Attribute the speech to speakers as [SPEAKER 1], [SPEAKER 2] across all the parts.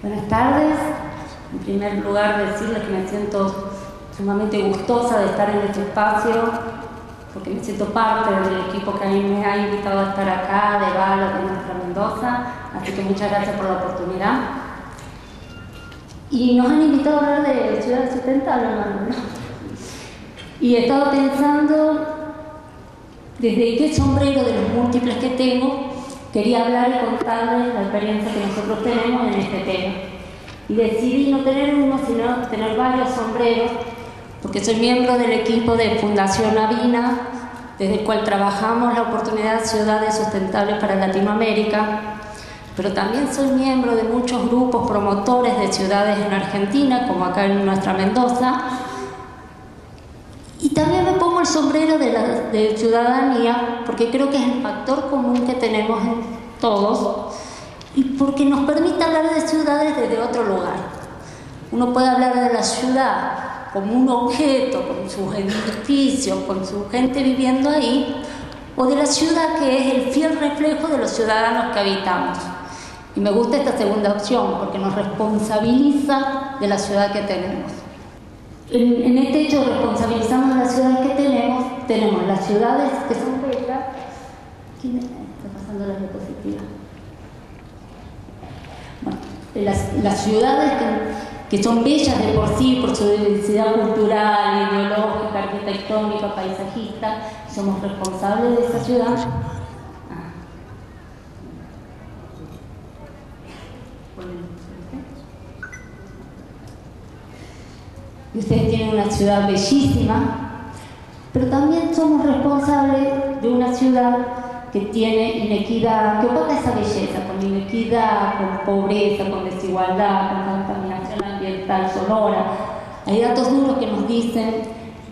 [SPEAKER 1] Buenas tardes. En primer lugar, decirles que me siento sumamente gustosa de estar en este espacio, porque me siento parte del equipo que a mí me ha invitado a estar acá, de Valo, de nuestra Mendoza, así que muchas gracias por la oportunidad. Y nos han invitado a hablar de ciudades sustentables, ¿no? Y he estado pensando, desde qué sombrero de los múltiples que tengo, quería hablar y contarles la experiencia que nosotros tenemos en este tema. Y decidí no tener uno, sino tener varios sombreros, porque soy miembro del equipo de Fundación Avina, desde el cual trabajamos la oportunidad de ciudades sustentables para Latinoamérica, pero también soy miembro de muchos grupos promotores de ciudades en Argentina, como acá en nuestra Mendoza, y también me pongo el sombrero de ciudadanía, porque creo que es el factor común que tenemos en todos, y porque nos permite hablar de ciudades desde otro lugar. Uno puede hablar de la ciudad como un objeto, con sus edificios, con su gente viviendo ahí, o de la ciudad que es el fiel reflejo de los ciudadanos que habitamos. Y me gusta esta segunda opción, porque nos responsabiliza de la ciudad que tenemos. En este hecho, responsabilizamos las ciudades que tenemos las ciudades que son bellas. ¿Quién está pasando la diapositiva? Bueno, las ciudades que son bellas de por sí, por su diversidad cultural, ideológica, arquitectónica, paisajista, somos responsables de esa ciudad. Y ustedes tienen una ciudad bellísima, pero también somos responsables de una ciudad que tiene inequidad, que opaca esa belleza, con inequidad, con pobreza, con desigualdad, con contaminación ambiental sonora. Hay datos duros que nos dicen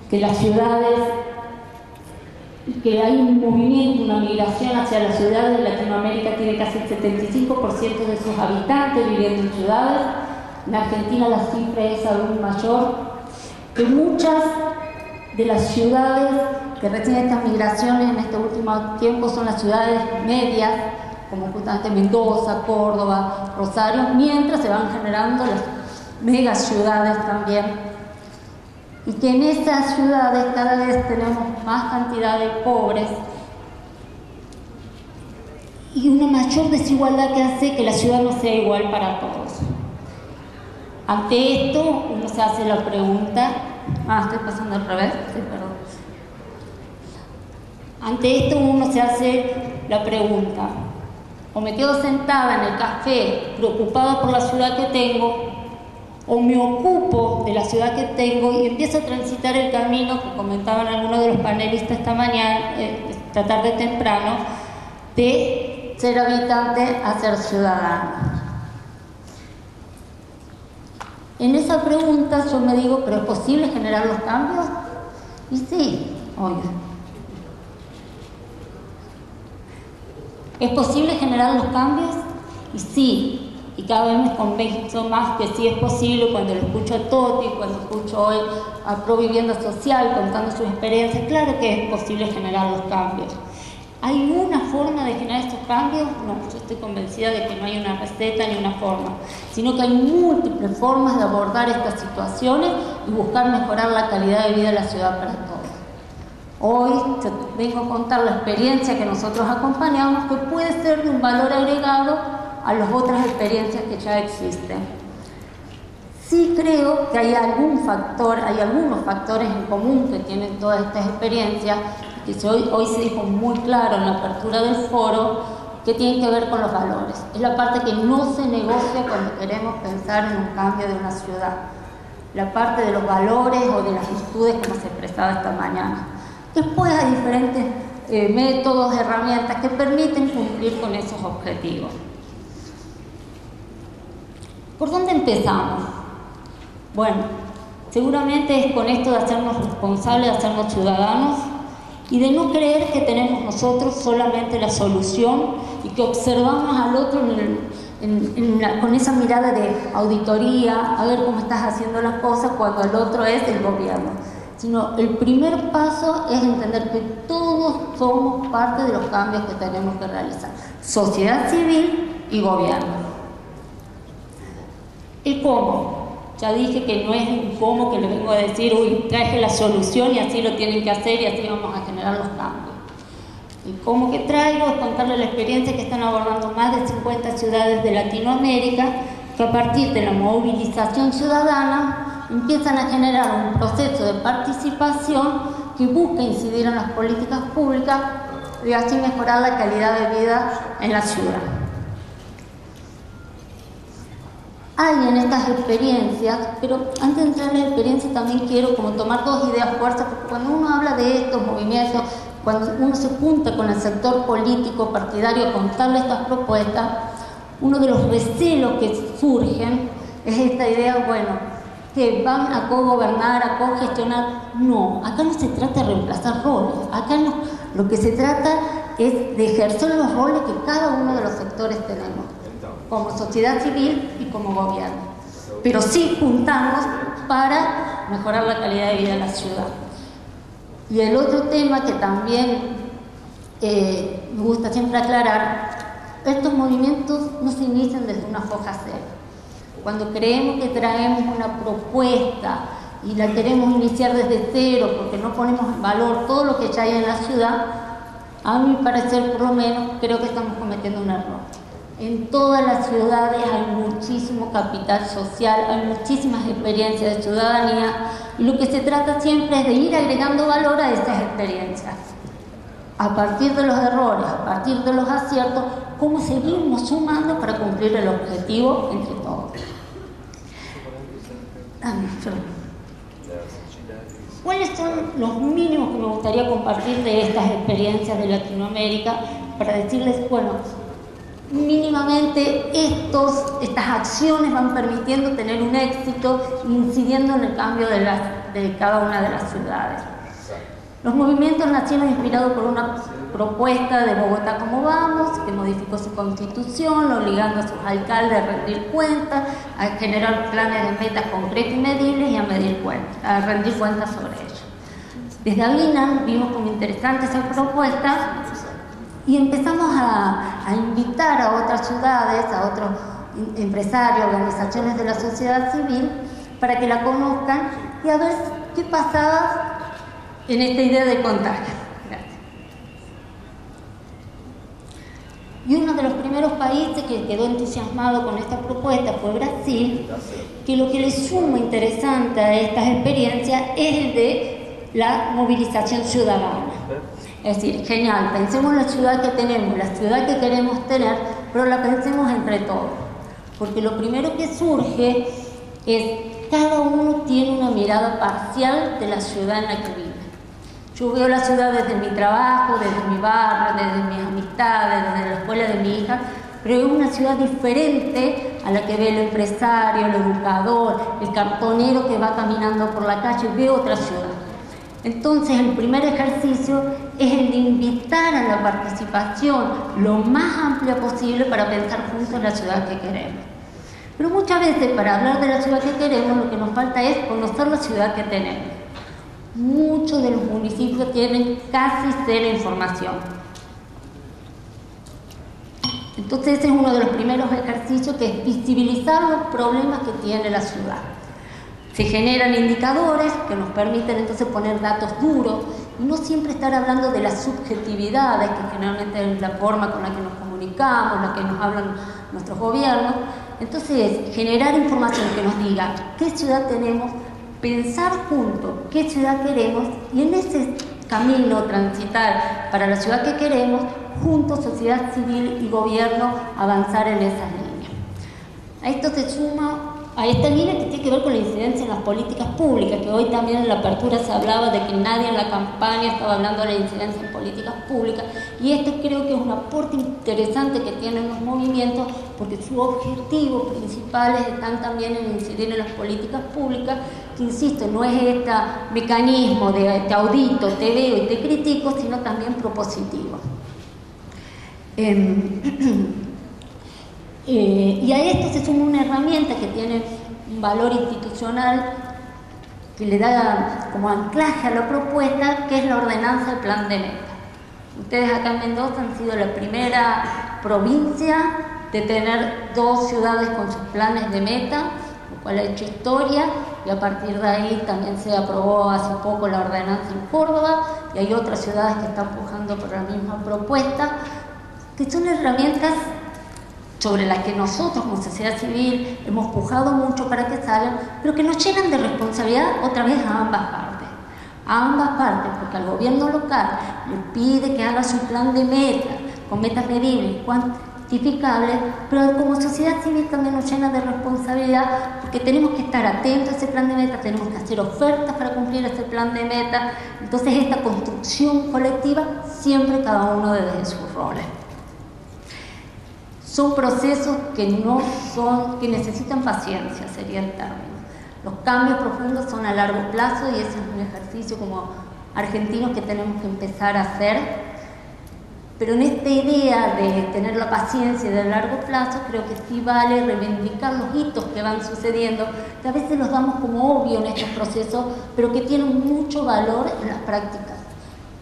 [SPEAKER 1] que las ciudades, que hay un movimiento, una migración hacia las ciudades. Latinoamérica tiene casi el 75% de sus habitantes viviendo en ciudades. En Argentina la cifra es aún mayor, que muchas de las ciudades que reciben estas migraciones en este último tiempo son las ciudades medias, como justamente Mendoza, Córdoba, Rosario, mientras se van generando las megaciudades también. Y que en estas ciudades cada vez tenemos más cantidad de pobres y una mayor desigualdad que hace que la ciudad no sea igual para todos. Ante esto, uno se hace la pregunta, estoy pasando al revés, sí, perdón. Ante esto uno se hace la pregunta, o me quedo sentada en el café preocupada por la ciudad que tengo, o me ocupo de la ciudad que tengo y empiezo a transitar el camino que comentaban algunos de los panelistas esta mañana, esta tarde temprano, de ser habitante a ser ciudadano. En esa pregunta yo me digo, ¿pero es posible generar los cambios? Y sí, oiga. ¿Es posible generar los cambios? Y sí, y cada vez me convenzo más que sí es posible cuando lo escucho a Toti, cuando escucho hoy a Pro Vivienda Social contando sus experiencias. Claro que es posible generar los cambios. ¿Hay una forma de generar estos cambios? No, yo estoy convencida de que no hay una receta ni una forma, sino que hay múltiples formas de abordar estas situaciones y buscar mejorar la calidad de vida de la ciudad para todos. Hoy te vengo a contar la experiencia que nosotros acompañamos, que puede ser de un valor agregado a las otras experiencias que ya existen. Sí creo que hay algunos factores en común que tienen todas estas experiencias, que hoy se dijo muy claro en la apertura del foro, que tienen que ver con los valores. Es la parte que no se negocia cuando queremos pensar en un cambio de una ciudad. La parte de los valores o de las virtudes como se expresaba esta mañana. Después hay diferentes métodos, herramientas que permiten cumplir con esos objetivos. ¿Por dónde empezamos? Bueno, seguramente es con esto de hacernos responsables, de hacernos ciudadanos y de no creer que tenemos nosotros solamente la solución y que observamos al otro con esa mirada de auditoría, a ver cómo estás haciendo las cosas cuando el otro es el gobierno. Sino el primer paso es entender que todos somos parte de los cambios que tenemos que realizar. Sociedad civil y gobierno. cómo. Ya dije que no es un cómo que le vengo a decir, uy, traje la solución y así lo tienen que hacer y así vamos a generar los cambios. El cómo que traigo es contarles la experiencia que están abordando más de 50 ciudades de Latinoamérica, que a partir de la movilización ciudadana empiezan a generar un proceso de participación que busca incidir en las políticas públicas y así mejorar la calidad de vida en la ciudad. Hay en estas experiencias, pero antes de entrar en la experiencia también quiero como tomar dos ideas fuertes, porque cuando uno habla de estos movimientos, cuando uno se junta con el sector político partidario a contarle estas propuestas, uno de los recelos que surgen es esta idea, bueno, que van a cogobernar, a cogestionar. No, acá no se trata de reemplazar roles, acá no, lo que se trata es de ejercer los roles que cada uno de los sectores tenemos, como sociedad civil y como gobierno. Pero sí juntamos para mejorar la calidad de vida de la ciudad. Y el otro tema que también me gusta siempre aclarar, estos movimientos no se inician desde una foja cero. Cuando creemos que traemos una propuesta y la queremos iniciar desde cero porque no ponemos en valor todo lo que ya hay en la ciudad, a mi parecer por lo menos creo que estamos cometiendo un error. En todas las ciudades hay muchísimo capital social, hay muchísimas experiencias de ciudadanía y lo que se trata siempre es de ir agregando valor a esas experiencias. A partir de los errores, a partir de los aciertos, cómo seguimos sumando para cumplir el objetivo entre todos. ¿Cuáles son los mínimos que me gustaría compartir de estas experiencias de Latinoamérica para decirles, bueno, mínimamente estas acciones van permitiendo tener un éxito incidiendo en el cambio de cada una de las ciudades? Los movimientos nacieron inspirados por una propuesta de Bogotá Como Vamos, que modificó su constitución, obligando a sus alcaldes a rendir cuentas, a generar planes de metas concretas y medibles y a rendir cuentas sobre ello. Desde Avinan vimos como interesante esa propuesta y empezamos a invitar a otras ciudades, a otros empresarios, organizaciones de la sociedad civil, para que la conozcan y a ver qué pasaba en esta idea de contagio. Gracias. Y uno de los primeros países que quedó entusiasmado con esta propuesta fue Brasil, que lo que le suma interesante a estas experiencias es el de la movilización ciudadana. Es decir, genial, pensemos en la ciudad que tenemos, la ciudad que queremos tener, pero la pensemos entre todos. Porque lo primero que surge es cada uno tiene una mirada parcial de la ciudad en la que vive. Yo veo la ciudad desde mi trabajo, desde mi barrio, desde mis amistades, desde la escuela de mi hija, pero es una ciudad diferente a la que ve el empresario, el educador, el cartonero que va caminando por la calle, ve otra ciudad. Entonces el primer ejercicio es el de invitar a la participación lo más amplia posible para pensar juntos en la ciudad que queremos. Pero muchas veces para hablar de la ciudad que queremos lo que nos falta es conocer la ciudad que tenemos. Muchos de los municipios tienen casi cero información. Entonces ese es uno de los primeros ejercicios, que es visibilizar los problemas que tiene la ciudad. Se generan indicadores que nos permiten entonces poner datos duros y no siempre estar hablando de las subjetividades, que generalmente es la forma con la que nos comunicamos, la que nos hablan nuestros gobiernos. Entonces, generar información que nos diga qué ciudad tenemos, pensar juntos qué ciudad queremos y en ese camino transitar para la ciudad que queremos, juntos, sociedad civil y gobierno, avanzar en esas líneas. A esto se suma a esta línea que tiene que ver con la incidencia en las políticas públicas, que hoy también en la apertura se hablaba de que nadie en la campaña estaba hablando de la incidencia en políticas públicas, y este creo que es un aporte interesante que tienen los movimientos, porque sus objetivos principales están también en incidir en las políticas públicas, que insisto, no es este mecanismo de te audito, te veo y te critico, sino también propositivo. Y a esto se suma una herramienta que tiene un valor institucional que le da como anclaje a la propuesta, que es la ordenanza del plan de meta. Ustedes acá en Mendoza han sido la primera provincia de tener 2 ciudades con sus planes de meta, lo cual ha hecho historia, y a partir de ahí también se aprobó hace poco la ordenanza en Córdoba, y hay otras ciudades que están pujando por la misma propuesta, que son herramientas sobre las que nosotros como sociedad civil hemos pujado mucho para que salgan, pero que nos llenan de responsabilidad otra vez a ambas partes, porque al gobierno local le pide que haga su plan de metas, con metas medibles, cuantificables, pero como sociedad civil también nos llena de responsabilidad, porque tenemos que estar atentos a ese plan de metas, tenemos que hacer ofertas para cumplir ese plan de metas. Entonces esta construcción colectiva, siempre cada uno desde sus roles. Son procesos que necesitan paciencia, sería el término. Los cambios profundos son a largo plazo y ese es un ejercicio como argentinos que tenemos que empezar a hacer. Pero en esta idea de tener la paciencia y de largo plazo, creo que sí vale reivindicar los hitos que van sucediendo, que a veces los damos como obvio en estos procesos, pero que tienen mucho valor en las prácticas,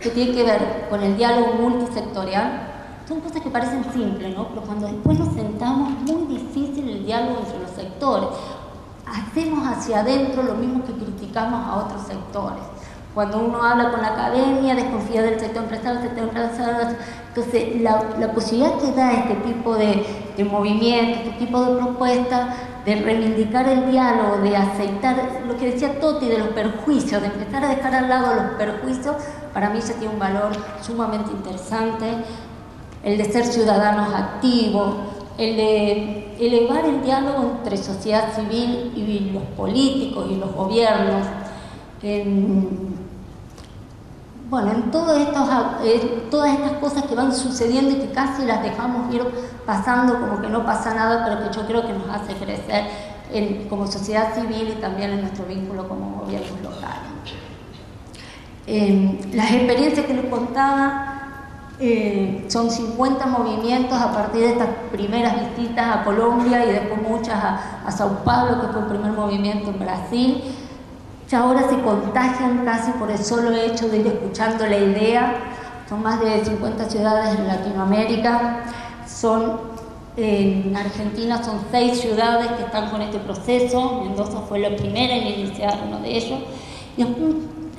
[SPEAKER 1] que tiene que ver con el diálogo multisectorial. Son cosas que parecen simples, ¿no? Pero cuando después nos sentamos, es muy difícil el diálogo entre los sectores. Hacemos hacia adentro lo mismo que criticamos a otros sectores. Cuando uno habla con la academia, desconfía del sector empresarial, entonces la posibilidad que da este tipo de movimientos, este tipo de propuestas, de reivindicar el diálogo, de aceptar lo que decía Toti de los perjuicios, de empezar a dejar al lado los perjuicios, para mí ya tiene un valor sumamente interesante. El de ser ciudadanos activos, el de elevar el diálogo entre sociedad civil y los políticos y los gobiernos. Bueno, en todas estas cosas que van sucediendo y que casi las dejamos ir pasando como que no pasa nada, pero que yo creo que nos hace crecer como sociedad civil y también en nuestro vínculo como gobiernos locales. Las experiencias que les contaba, son 50 movimientos a partir de estas primeras visitas a Colombia y después muchas a Sao Paulo, que fue el primer movimiento en Brasil. Ya ahora se contagian casi por el solo hecho de ir escuchando la idea. Son más de 50 ciudades en Latinoamérica. En Argentina son 6 ciudades que están con este proceso. Mendoza fue la primera en iniciar uno de ellos. Y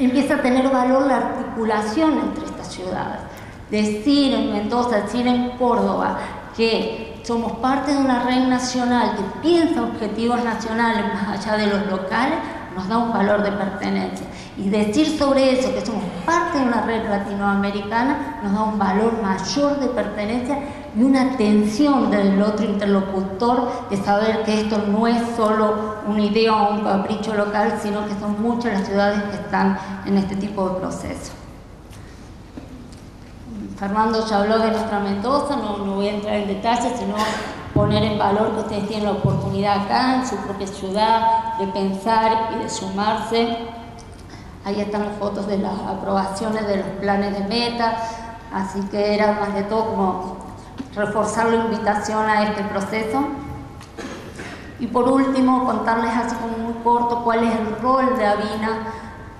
[SPEAKER 1] empieza a tener valor la articulación entre estas ciudades. Decir en Mendoza, decir en Córdoba que somos parte de una red nacional que piensa objetivos nacionales más allá de los locales, nos da un valor de pertenencia. Y decir sobre eso que somos parte de una red latinoamericana nos da un valor mayor de pertenencia y una atención del otro interlocutor de saber que esto no es solo una idea o un capricho local, sino que son muchas las ciudades que están en este tipo de proceso. Fernando ya habló de nuestra Mendoza, no voy a entrar en detalles, sino poner en valor que ustedes tienen la oportunidad acá, en su propia ciudad, de pensar y de sumarse. Ahí están las fotos de las aprobaciones de los planes de meta, así que era más de todo como reforzar la invitación a este proceso. Y por último, contarles así como muy corto cuál es el rol de Avina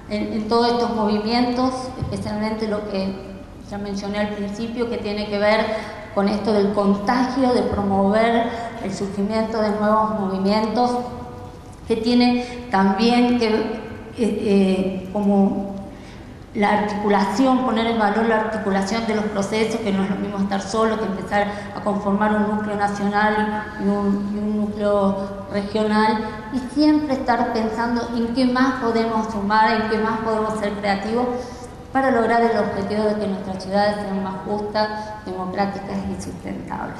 [SPEAKER 1] en todos estos movimientos, especialmente lo que ya mencioné al principio, que tiene que ver con esto del contagio, de promover el surgimiento de nuevos movimientos, que tiene también que como la articulación, poner en valor la articulación de los procesos, que no es lo mismo estar solo que empezar a conformar un núcleo nacional y un núcleo regional, y siempre estar pensando en qué más podemos sumar, en qué más podemos ser creativos, para lograr el objetivo de que nuestras ciudades sean más justas, democráticas y sustentables.